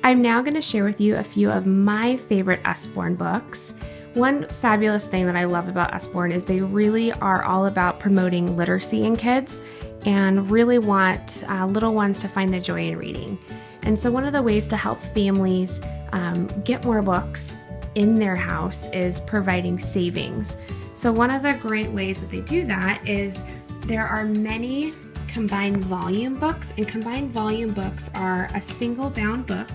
I'm now going to share with you a few of my favorite Usborne books. One fabulous thing that I love about Usborne is they really are all about promoting literacy in kids and really want little ones to find the joy in reading. And so one of the ways to help families get more books in their house is providing savings. So one of the great ways that they do that is there are many combined volume books, and combined volume books are a single bound book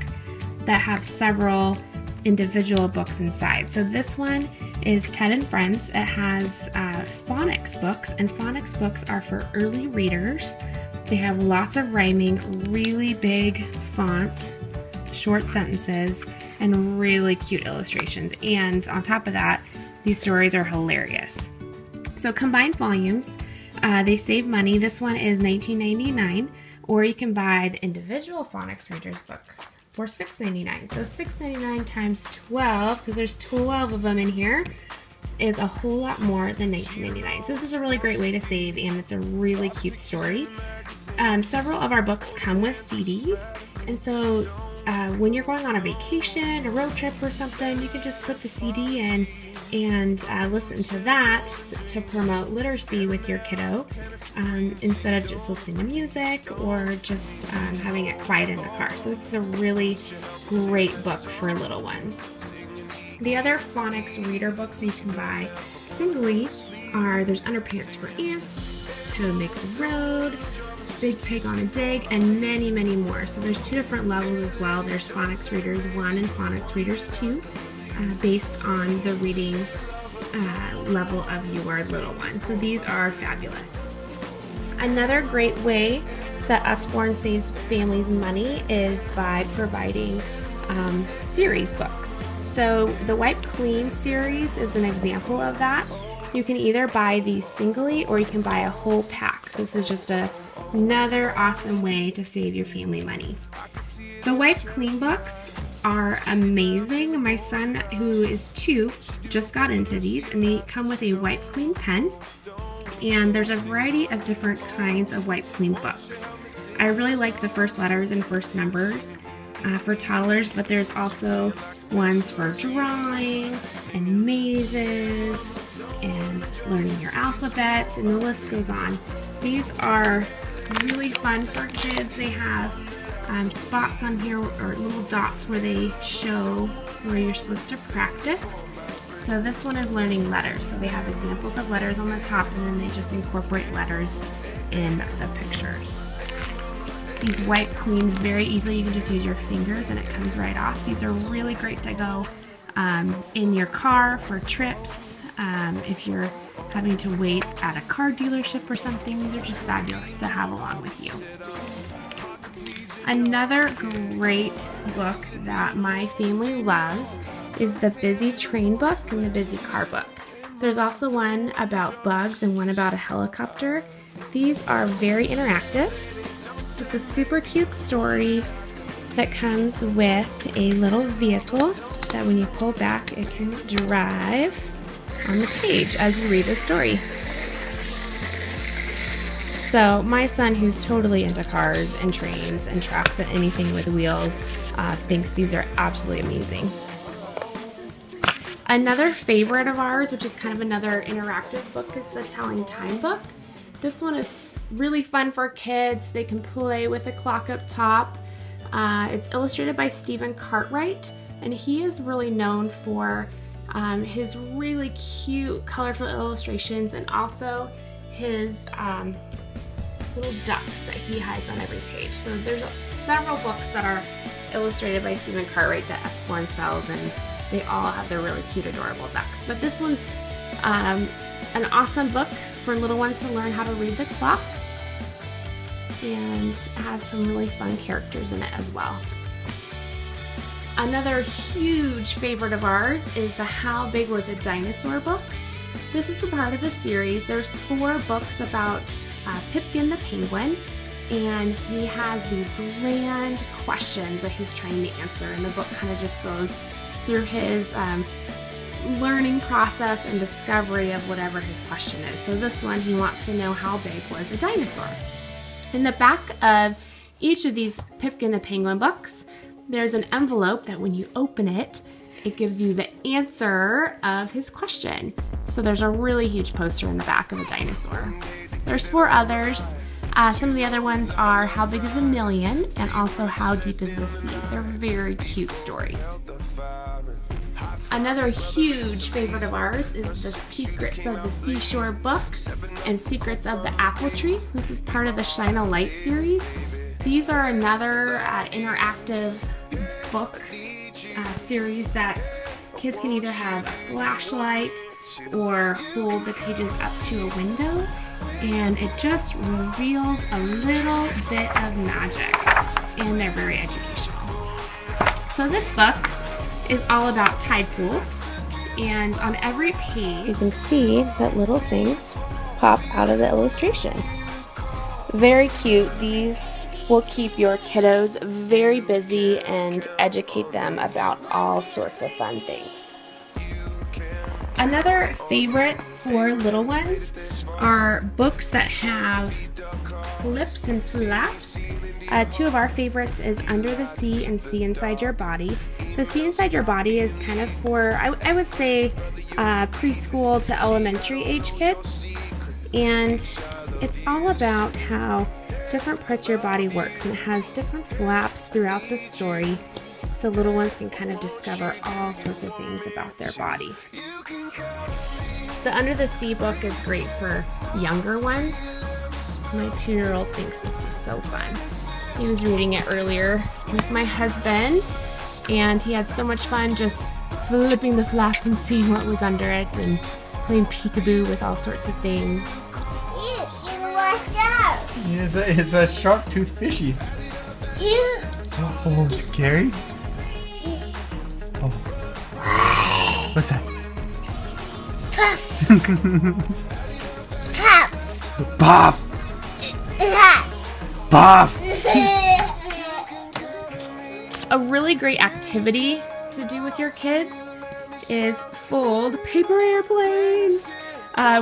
that have several individual books inside. So this one is Ted and Friends. It has phonics books, and phonics books are for early readers. They have lots of rhyming, really big font, short sentences, and really cute illustrations. And on top of that, these stories are hilarious. So combined volumes, they save money. This one is $19.99, or you can buy the individual phonics readers books for $6.99. So $6.99 times 12, because there's 12 of them in here, is a whole lot more than $19.99. So this is a really great way to save, and it's a really cute story. Several of our books come with CDs, and so when you're going on a vacation, a road trip or something, you can just put the CD in and listen to that to promote literacy with your kiddo instead of just listening to music or just having it quiet in the car. So this is a really great book for little ones. The other phonics reader books that you can buy singly are there's Underpants for Ants, Toad Makes a Road, Big Pig on a Dig, and many, many more. So there's two different levels as well. There's Phonics Readers 1 and Phonics Readers 2, based on the reading level of your little one. So these are fabulous. Another great way that Usborne saves families money is by providing series books. So the Wipe Clean series is an example of that. You can either buy these singly or you can buy a whole pack. So this is just another awesome way to save your family money. The Wipe Clean books are amazing. My son, who is 2, just got into these, and they come with a Wipe Clean pen. And there's a variety of different kinds of Wipe Clean books. I really like the first letters and first numbers for toddlers, but there's also ones for drawing and mazes and learning your alphabet, and the list goes on. These are really fun for kids. They have spots on here, or little dots where they show where you're supposed to practice. So this one is learning letters. So they have examples of letters on the top, and then they just incorporate letters in the pictures. These wipe clean very easily. You can just use your fingers and it comes right off. These are really great to go in your car for trips. If you're having to wait at a car dealership or something, these are just fabulous to have along with you. Another great book that my family loves is the Busy Train book and the Busy Car book. There's also one about bugs and one about a helicopter. These are very interactive. It's a super cute story that comes with a little vehicle that when you pull back, it can drive on the page as you read the story. So my son, who's totally into cars and trains and trucks and anything with wheels, thinks these are absolutely amazing. Another favorite of ours, which is kind of another interactive book, is the Telling Time book. This one is really fun for kids. They can play with a clock up top. It's illustrated by Stephen Cartwright, and he is really known for his really cute, colorful illustrations, and also his little ducks that he hides on every page. So there's several books that are illustrated by Stephen Cartwright that Usborne sells, and they all have their really cute, adorable ducks. But this one's an awesome book for little ones to learn how to read the clock, and has some really fun characters in it as well. Another huge favorite of ours is the How Big Was a Dinosaur book. This is a part of a series. There's 4 books about Pipkin the penguin, and he has these grand questions that he's trying to answer, and the book kind of just goes through his learning process and discovery of whatever his question is. So this one, he wants to know how big was a dinosaur. In the back of each of these Pipkin the Penguin books, there's an envelope that when you open it, it gives you the answer of his question. So there's a really huge poster in the back of a dinosaur. There's 4 others. Some of the other ones are How Big is a Million and also How Deep is the Sea. They're very cute stories. Another huge favorite of ours is the Secrets of the Seashore book and Secrets of the Apple Tree. This is part of the Shine a Light series. These are another interactive book series that kids can either have a flashlight or hold the pages up to a window, and it just reveals a little bit of magic, and they're very educational. So this book is all about tide pools, and on every page you can see that little things pop out of the illustration. Very cute. These will keep your kiddos very busy and educate them about all sorts of fun things. Another favorite for little ones are books that have flips and flaps. 2 of our favorites is Under the Sea and See Inside Your Body. The See Inside Your Body is kind of for, I would say, preschool to elementary age kids. And it's all about how different parts of your body works, and it has different flaps throughout the story so little ones can kind of discover all sorts of things about their body. The Under the Sea book is great for younger ones. My 2-year-old thinks this is so fun. He was reading it earlier with my husband, and he had so much fun just flipping the flap and seeing what was under it and playing peekaboo with all sorts of things. It's a sharp tooth fishy. Oh, scary. Oh. What's that? Puff. Puff. Puff. A really great activity to do with your kids is fold paper airplanes.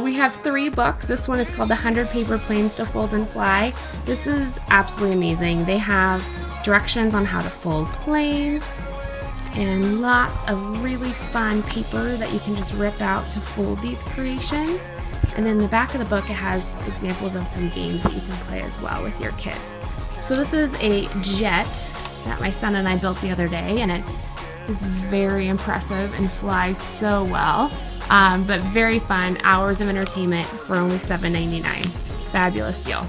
We have 3 books. This one is called The 100 Paper Planes to Fold and Fly. This is absolutely amazing. They have directions on how to fold planes and lots of really fun paper that you can just rip out to fold these creations. And then in the back of the book, it has examples of some games that you can play as well with your kids. So this is a jet that my son and I built the other day, and it is very impressive and flies so well. But very fun, hours of entertainment for only $7.99. Fabulous deal.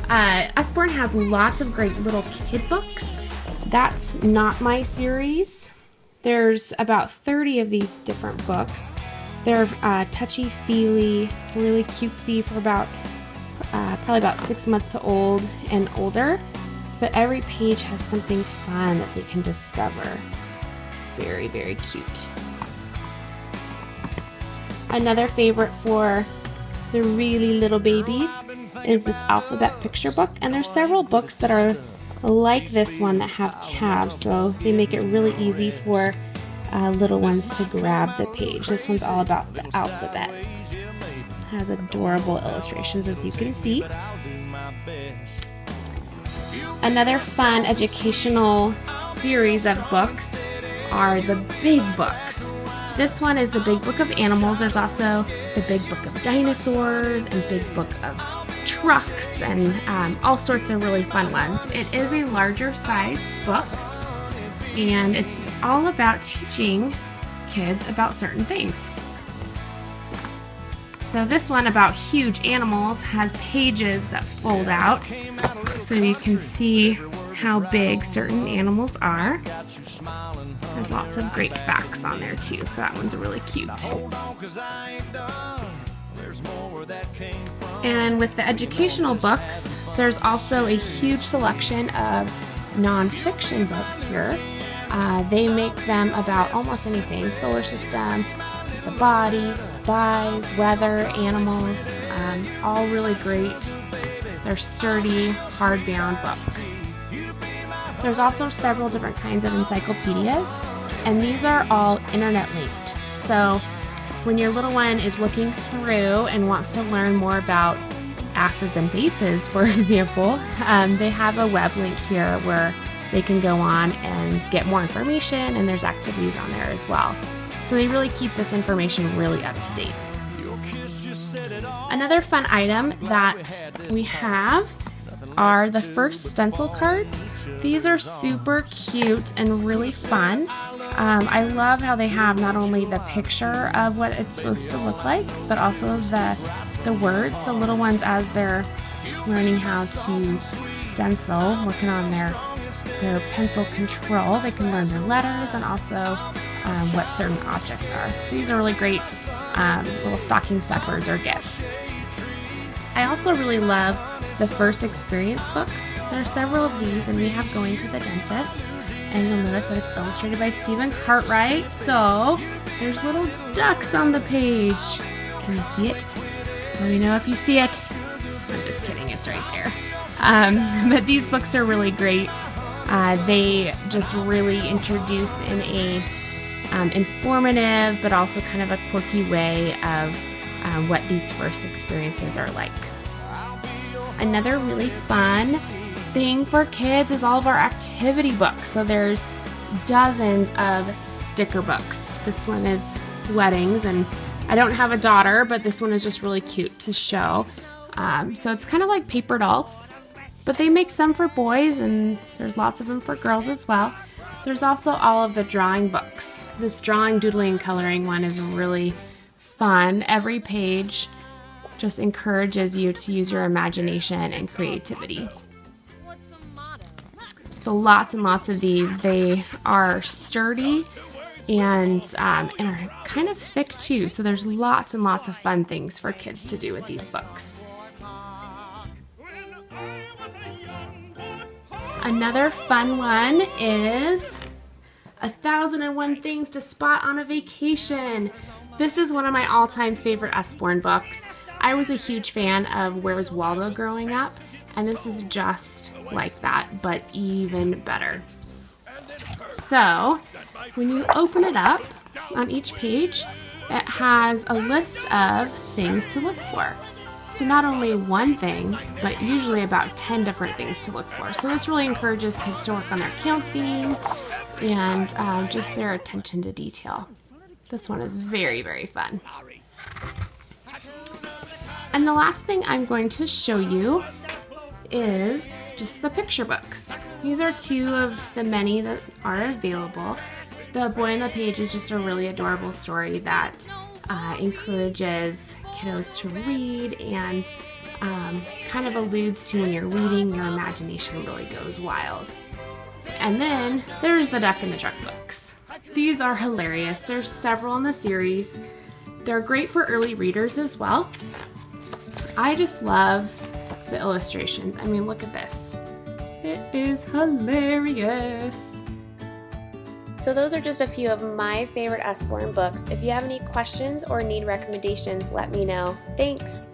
Usborne has lots of great little kid books. That's not my series. There's about 30 of these different books. They're touchy-feely, really cutesy for about probably about 6 months old and older. But every page has something fun that they can discover. Very, very cute. Another favorite for the really little babies is this alphabet picture book, and there's several books that are like this one that have tabs, so they make it really easy for little ones to grab the page. This one's all about the alphabet. It has adorable illustrations, as you can see. Another fun educational series of books are the big books. This one is the Big Book of Animals. There's also the Big Book of Dinosaurs and Big Book of Trucks and all sorts of really fun ones. It is a larger size book, and it's all about teaching kids about certain things. So this one about huge animals has pages that fold out so you can see how big certain animals are. There's lots of great facts on there too, so that one's really cute. And with the educational books, there's also a huge selection of non-fiction books here. They make them about almost anything: solar system, the body, spies, weather, animals, all really great. They're sturdy, hardbound books. There's also several different kinds of encyclopedias, and these are all internet linked. So when your little one is looking through and wants to learn more about acids and bases, for example, they have a web link here where they can go on and get more information, and there's activities on there as well. So they really keep this information really up to date. Another fun item that we have are the first stencil cards. These are super cute and really fun. I love how they have not only the picture of what it's supposed to look like, but also the words. So little ones, as they're learning how to stencil, working on their pencil control, they can learn their letters and also what certain objects are. So these are really great little stocking stuffers or gifts. I also really love the first experience books. There are several of these, and we have Going to the Dentist, and you'll notice that it's illustrated by Stephen Cartwright. So there's little ducks on the page. Can you see it? Let me know if you see it. I'm just kidding, it's right there. But these books are really great. They just really introduce in a informative but also kind of a quirky way of what these first experiences are like. Another really fun thing for kids is all of our activity books. So there's dozens of sticker books. This one is weddings, and I don't have a daughter, but this one is just really cute to show. So it's kind of like paper dolls, but they make some for boys, and there's lots of them for girls as well. There's also all of the drawing books. This drawing, doodling, and coloring one is really fun. Every page just encourages you to use your imagination and creativity. So lots and lots of these. They are sturdy and are kind of thick too. So there's lots and lots of fun things for kids to do with these books. Another fun one is 1001 Things to Spot on a Vacation. This is one of my all-time favorite Usborne books. I was a huge fan of Where's Waldo growing up, and this is just like that, but even better. So when you open it up, on each page, it has a list of things to look for. So not only one thing, but usually about 10 different things to look for. So this really encourages kids to work on their counting and just their attention to detail. This one is very, very fun. And the last thing I'm going to show you is just the picture books. These are two of the many that are available. The Boy on the Page is just a really adorable story that encourages kiddos to read and kind of alludes to when you're reading, your imagination really goes wild. And then there's the Duck in the Truck books. These are hilarious. There's several in the series. They're great for early readers as well. I just love the illustrations. I mean, look at this. It is hilarious. So those are just a few of my favorite Usborne books. If you have any questions or need recommendations, let me know. Thanks!